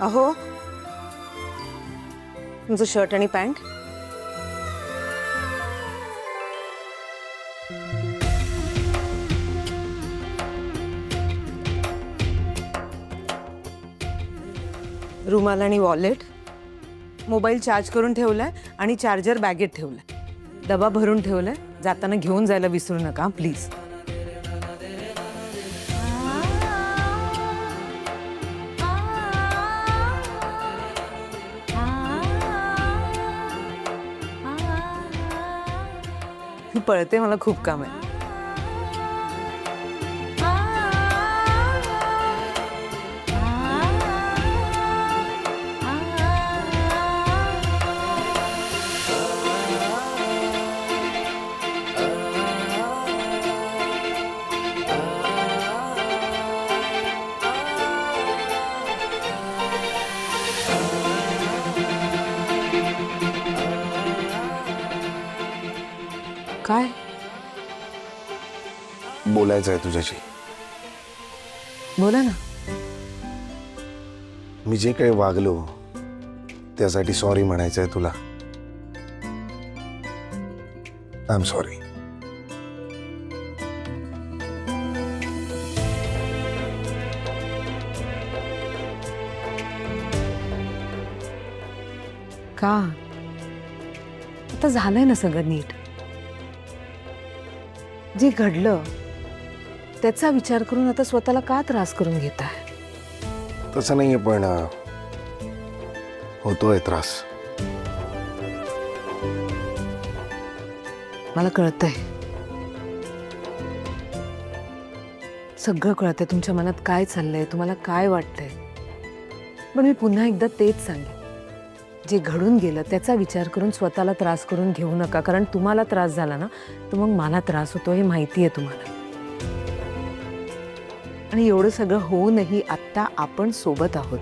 अहो, तुमचं शर्ट आणि पॅन्ट. रुमाल आणि वॉलेट. मोबाईल चार्ज करून ठेवलाय आणि चार्जर बॅगेत ठेवलाय. डबा भरून ठेवलाय. जाताना घेऊन जायला विसरू नका प्लीज. मी पळते, मला खूप काम आहे. काय बोलायचं आहे तुझ्याशी. बोला ना. मी जे काही वागलो त्यासाठी सॉरी म्हणायचं आहे तुला. I am sorry. का? आता झालंय ना सगळं नीट. जे घडलं त्याचा विचार करून आता स्वतःला का त्रास करून घेताय? तसं नाहीये, पण होतोय त्रास. मला कळतंय, सगळं कळतंय. तुमच्या मनात काय चाललंय, तुम्हाला काय वाटतंय. पण मी पुन्हा एकदा तेच सांगेन, जे घडून गेलं त्याचा विचार करून स्वतःला त्रास करून घेऊ नका. कारण तुम्हाला त्रास झाला ना तर मग मला त्रास होतो हे माहिती आहे तुम्हाला. आणि एवढं सगळं होऊनही आत्ता आपण सोबत आहोत.